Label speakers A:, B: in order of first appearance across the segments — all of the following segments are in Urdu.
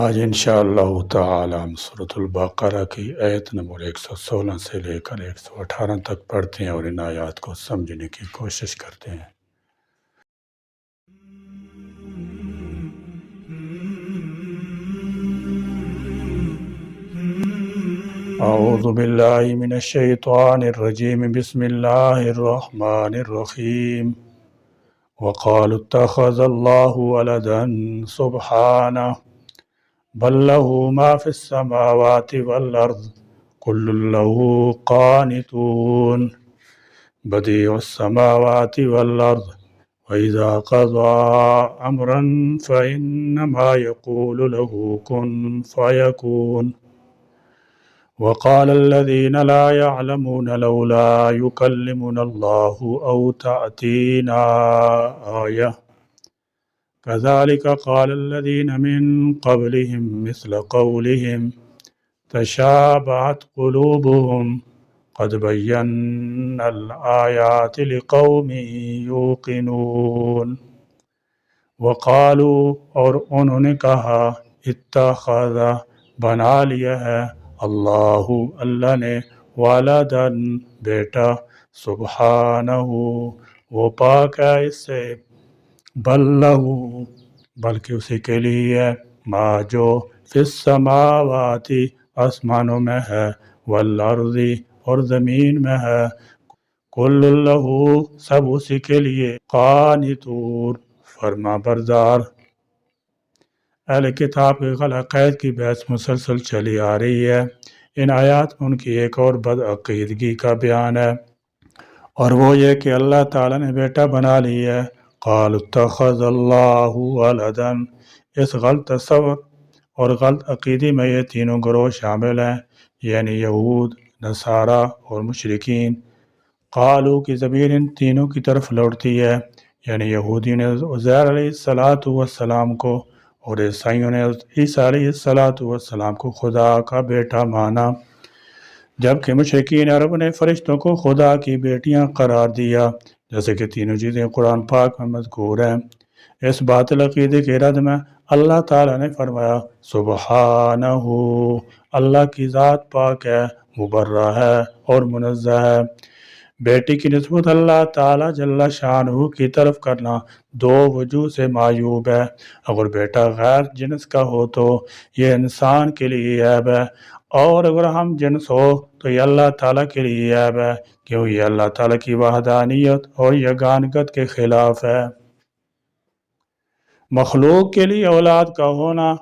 A: آج انشاءاللہ تعالی ہم سورۃ البقرہ کی آیت نمبر 116 سے لے کر 118 تک پڑھتے ہیں اور ان آیات کو سمجھنے کی کوشش کرتے ہیں۔ اعوذ باللہ من الشیطان الرجیم، بسم اللہ الرحمن الرحیم۔ وقالوا اتخذ اللہ ولدا سبحانہ بل له ما في السماوات والأرض كل له قانتون بديع السماوات والأرض وإذا قضى أمرا فإنما يقول له كن فيكون وقال الذين لا يعلمون لولا يكلمنا الله أو تأتينا آية كذلك قال الذين من قبلهم مثل قولهم تشابهت قلوبهم قد بينا الآيات لقوم يوقنون وقالوا، اور انہوں نے کہا، اتخذ بنا لیا ہے اللہ نے ولدن بیٹا، سبحانہ وہ پاک ہے اس سے، بل لہو بلکہ اسی کے لیے ہے، ما جو فی السماوات آسمانوں میں ہے، والارض اور زمین میں ہے، کل لہو سب اسی کے لیے، قانتون فرما بردار۔ اہل کتاب کے عقائد کی بحث مسلسل چلی آ رہی ہے۔ ان آیات میں ان کی ایک اور بدعقیدگی کا بیان ہے، اور وہ یہ کہ اللہ تعالیٰ نے بیٹا بنا لی ہے۔ قالوا اتخذ اللہ ولدا، اس غلط تصور اور غلط عقیدی میں یہ تینوں گروہ شامل ہیں، یعنی یہود، نصارہ اور مشرکین۔ قالوا کی ضمیر ان تینوں کی طرف لوٹتی ہے، یعنی یہودیوں نے عزیر علیہ السلام کو اور عیسائیوں نے عیسیٰ علیہ السلام کو خدا کا بیٹا مانا، جبکہ مشرکین عرب نے فرشتوں کو خدا کی بیٹیاں قرار دیا، جیسے کہ تینوں چیزیں قرآن پاک میں مذکور ہیں۔ اس باطل عقیدے کے رد میں اللہ تعالیٰ نے فرمایا، سبحانہ اللہ کی ذات پاک ہے، مبرہ ہے اور منزہ ہے۔ بیٹی کی نسبت اللہ تعالیٰ جل شانہ کی طرف کرنا دو وجوہ سے معیوب ہے۔ اگر بیٹا غیر جنس کا ہو تو یہ انسان کے لیے عیب ہے، اور اگر ہم جنس ہو تو یہ اللہ تعالیٰ کے لیے عیب ہے، کیوں یہ اللہ تعالیٰ کی وحدانیت اور یگانگت کے خلاف ہے۔ مخلوق کے لیے اولاد کا ہونا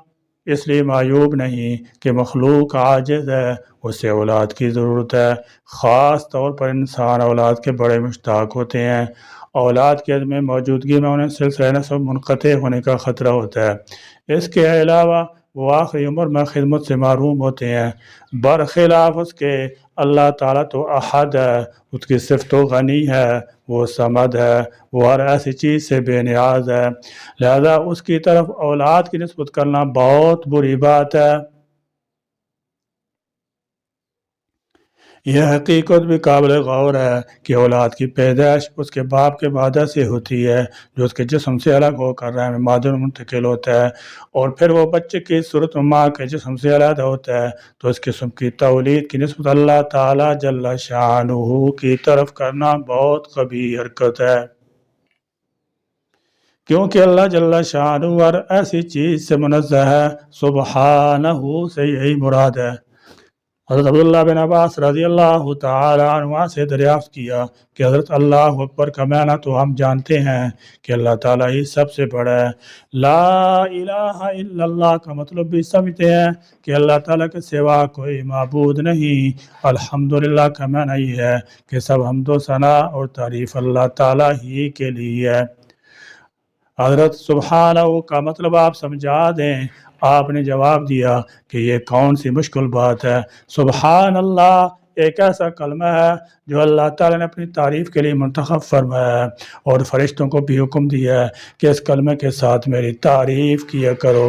A: اس لیے معیوب نہیں کہ مخلوق عاجز ہے، اسے اولاد کی ضرورت ہے۔ خاص طور پر انسان اولاد کے بڑے مشتاق ہوتے ہیں۔ اولاد کی عدم موجودگی میں انہیں سلسلہ نسب منقطع ہونے کا خطرہ ہوتا ہے۔ اس کے علاوہ وہ آخری عمر میں خدمت سے محروم ہوتے ہیں۔ برخلاف اس کے اللہ تعالیٰ تو احد ہے، اس کی صفت و غنی ہے، وہ صمد ہے، وہ ہر ایسی چیز سے بے نیاز ہے، لہذا اس کی طرف اولاد کی نسبت کرنا بہت بری بات ہے۔ یہ حقیقت بھی قابل غور ہے کہ اولاد کی پیدائش اس کے باپ کے مادہ سے ہوتی ہے، جو اس کے جسم سے الگ ہو کر رحم مادر میں منتقل ہوتا ہے، اور پھر وہ بچے کی صورت میں ماں کے جسم سے علیحدہ ہوتا ہے، تو اس قسم کی تولید کی نسبت اللہ تعالیٰ جل شانہ کی طرف کرنا بہت قبیح حرکت ہے، کیونکہ اللہ جل شانہ ہر ایسی چیز سے منزہ ہے، سبحانہ سے یہی مراد ہے۔ حضرت عبداللہ بن عباس رضی اللہ تعالی عنہ سے دریافت کیا کہ حضرت اللہ اکبر کا معنی تو ہم جانتے ہیں کہ اللہ تعالیٰ ہی سب سے بڑا ہے، لا الہ الا اللہ کا مطلب بھی سمجھتے ہیں کہ اللہ تعالیٰ کے سوا کوئی معبود نہیں۔ الحمدللہ کا معنی یہ ہے کہ سب حمد و ثنا اور تعریف اللہ تعالیٰ ہی کے لیے ہے۔ حضرت سبحانہ کا مطلب آپ سمجھا دیں۔ آپ نے جواب دیا کہ یہ کون سی مشکل بات ہے۔ سبحان اللہ ایک ایسا کلمہ ہے جو اللہ تعالیٰ نے اپنی تعریف کے لیے منتخب فرمایا ہے، اور فرشتوں کو بھی حکم دیا ہے کہ اس کلمے کے ساتھ میری تعریف کیا کرو۔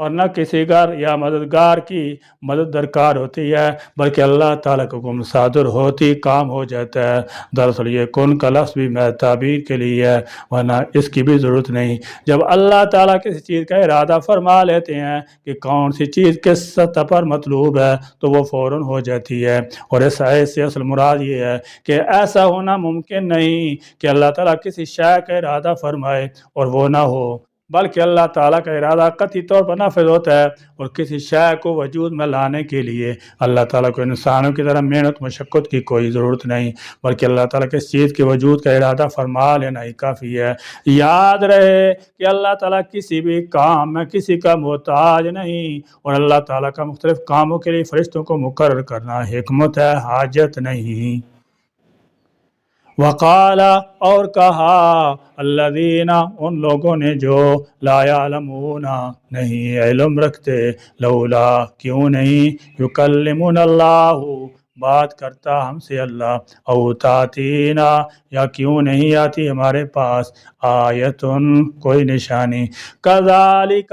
A: اور نہ کسی گھر یا مددگار کی مدد درکار ہوتی ہے، بلکہ اللہ تعالیٰ کا حکم صادر ہوتی کام ہو جاتا ہے۔ دراصل یہ کن کا لفظ بھی میں تعبیر کے لیے ہے، ورنہ اس کی بھی ضرورت نہیں۔ جب اللہ تعالیٰ کسی چیز کا ارادہ فرما لیتے ہیں کہ کون سی چیز کس سطح پر مطلوب ہے تو وہ فوراً ہو جاتی ہے۔ اور اس آیت سے اصل مراد یہ ہے کہ ایسا ہونا ممکن نہیں کہ اللہ تعالیٰ کسی شے کا ارادہ فرمائے اور وہ نہ ہو، بلکہ اللہ تعالیٰ کا ارادہ قطعی طور پر نافذ ہوتا ہے، اور کسی شے کو وجود میں لانے کے لیے اللہ تعالیٰ کو انسانوں کی طرح محنت مشقت کی کوئی ضرورت نہیں، بلکہ اللہ تعالیٰ کے اس چیز کے وجود کا ارادہ فرما لینا ہی کافی ہے۔ یاد رہے کہ اللہ تعالیٰ کسی بھی کام میں کسی کا محتاج نہیں، اور اللہ تعالیٰ کا مختلف کاموں کے لیے فرشتوں کو مقرر کرنا حکمت ہے، حاجت نہیں۔ وقال اور کہا الذین ان لوگوں نے جو لا یعلمون نہیں علم رکھتے، لولا کیوں نہیں یکلمون اللہ بات کرتا ہم سے اللہ، او تاتینا یا کیوں نہیں آتی ہمارے پاس آیتن کوئی نشانی، کذالک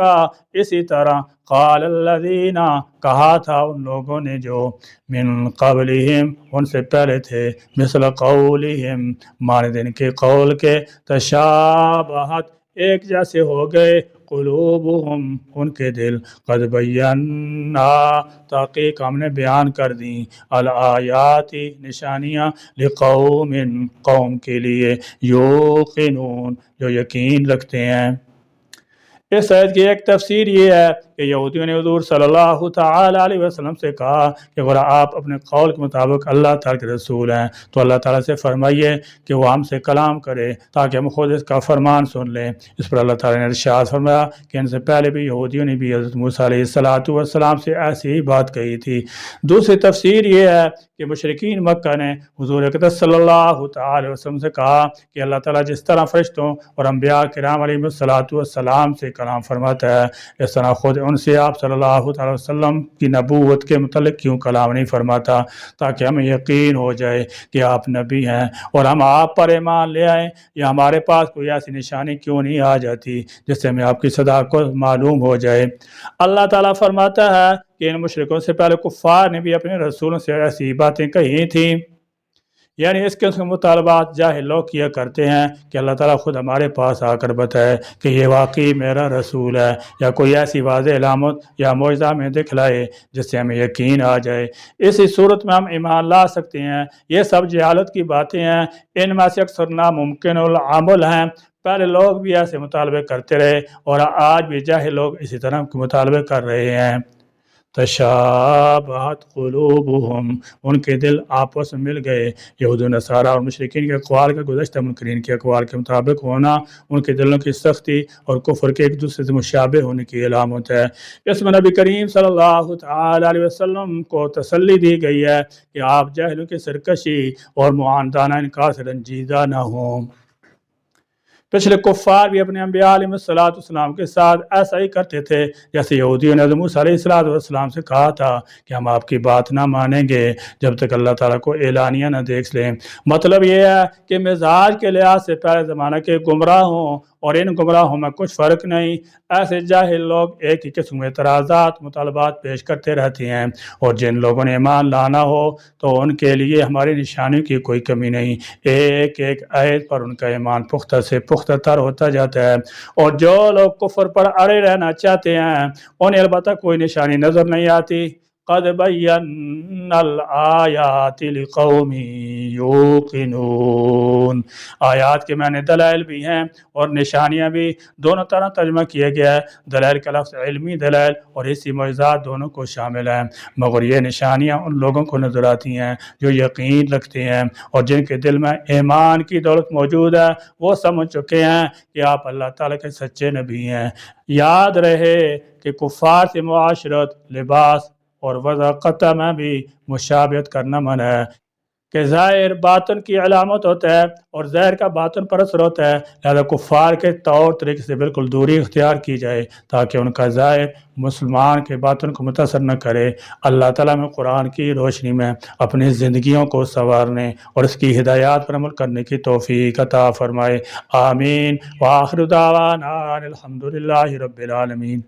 A: اسی طرح قال الذین کہا تھا ان لوگوں نے جو من قبلہم ان سے پہلے تھے، مثل قولہم مانند ان کے قول کے، تشابہت ایک جیسے ہو گئے، قلوبہم ان کے دل، قد بینا تحقیق ہم نے بیان کر دیں، الآیات نشانیاں، لقوم قوم کے لیے، یوقنون جو یقین رکھتے ہیں۔ اس آیت کی ایک تفسیر یہ ہے کہ یہودیوں نے حضور صلی اللہ تعالی علیہ وسلم سے کہا کہ اگر آپ اپنے قول کے مطابق اللہ تعالیٰ کے رسول ہیں تو اللہ تعالیٰ سے فرمائیے کہ وہ ہم سے کلام کرے تاکہ ہم خود اس کا فرمان سن لیں۔ اس پر اللہ تعالیٰ نے ارشاد فرمایا کہ ان سے پہلے بھی یہودیوں نے بھی حضرت موسیٰ علیہ السلام سے ایسی ہی بات کہی تھی۔ دوسری تفسیر یہ ہے کہ مشرکین مکہ نے حضور اقدس صلی اللہ تعالی وسلم سے کہا کہ اللہ تعالیٰ جس طرح فرشتوں اور انبیاء کرام علیہ السلام سے کلام فرماتا ہے، اس طرح خود ان سے آپ صلی اللہ تعالی وسلم کی نبوت کے متعلق کیوں کلام نہیں فرماتا، تاکہ ہمیں یقین ہو جائے کہ آپ نبی ہیں اور ہم آپ پر ایمان لے آئیں، یا ہمارے پاس کوئی ایسی نشانی کیوں نہیں آ جاتی جس سے ہمیں آپ کی صداقت معلوم ہو جائے۔ اللہ تعالیٰ فرماتا ہے کہ ان مشرکوں سے پہلے کفار نے بھی اپنے رسولوں سے ایسی باتیں کہی تھیں، یعنی اس کے مطالبات جاہل لوگ کیا کرتے ہیں کہ اللہ تعالیٰ خود ہمارے پاس آ کر بتائے کہ یہ واقعی میرا رسول ہے، یا کوئی ایسی واضح علامت یا معجزہ میں دکھلائے جس سے ہمیں یقین آ جائے، اسی صورت میں ہم ایمان لا سکتے ہیں۔ یہ سب جہالت کی باتیں ہیں، ان میں سے اکثر ناممکن العمل ہیں۔ پہلے لوگ بھی ایسے مطالبے کرتے رہے اور آج بھی جاہل لوگ اسی طرح کے مطالبے کر رہے ہیں۔ تشابہت قلوبہم ان کے دل آپس میں مل گئے، یہود و نصارہ اور مشرکین کے اقوال کا گزشتہ منکرین کے اقوال کے مطابق ہونا ان کے دلوں کی سختی اور کفر کے ایک دوسرے سے مشابہ ہونے کی علامت ہے۔ اس میں نبی کریم صلی اللہ تعالی علیہ وسلم کو تسلی دی گئی ہے کہ آپ جاہلوں کی سرکشی اور معاندانہ انکار سے رنجیدہ نہ ہوں۔ پچھلے کفار بھی اپنے انبیاء علیہ السلام کے ساتھ ایسا ہی کرتے تھے، جیسے یہودیوں نے حضرت موسیٰ علیہ السلام سے کہا تھا کہ ہم آپ کی بات نہ مانیں گے جب تک اللہ تعالیٰ کو اعلانیہ نہ دیکھ لیں۔ مطلب یہ ہے کہ مزاج کے لحاظ سے پہلے زمانہ کے گمراہ ہوں اور ان گمراہوں میں کچھ فرق نہیں۔ ایسے جاہل لوگ ایک ہی قسم کے اعتراضات مطالبات پیش کرتے رہتے ہیں، اور جن لوگوں نے ایمان لانا ہو تو ان کے لیے ہماری نشانیوں کی کوئی کمی نہیں، ایک ایک آیت پر ان کا ایمان پختہ سے پختہ تر ہوتا جاتا ہے، اور جو لوگ کفر پر اڑے رہنا چاہتے ہیں انہیں البتہ کوئی نشانی نظر نہیں آتی۔ قد بینا الآیات لقوم یوقنون، آیات کے معنی دلائل بھی ہیں اور نشانیاں بھی، دونوں طرح ترجمہ کیا گیا ہے۔ دلائل کا لفظ علمی دلائل اور حسی معجزات دونوں کو شامل ہیں، مگر یہ نشانیاں ان لوگوں کو نظر آتی ہیں جو یقین رکھتے ہیں اور جن کے دل میں ایمان کی دولت موجود ہے، وہ سمجھ چکے ہیں کہ آپ اللہ تعالیٰ کے سچے نبی ہیں۔ یاد رہے کہ کفار سے معاشرت، لباس اور وضاقت میں بھی مشابہت کرنا منع ہے، کہ ظاہر باطن کی علامت ہوتا ہے اور ظاہر کا باطن پر اثر ہوتا ہے، لہذا کفار کے طور طریقے سے بالکل دوری اختیار کی جائے تاکہ ان کا ظاہر مسلمان کے باطن کو متاثر نہ کرے۔ اللہ تعالیٰ میں قرآن کی روشنی میں اپنی زندگیوں کو سنوارنے اور اس کی ہدایات پر عمل کرنے کی توفیق عطا فرمائے، آمین۔ وآخر دعوانا الحمدللہ رب العالمین۔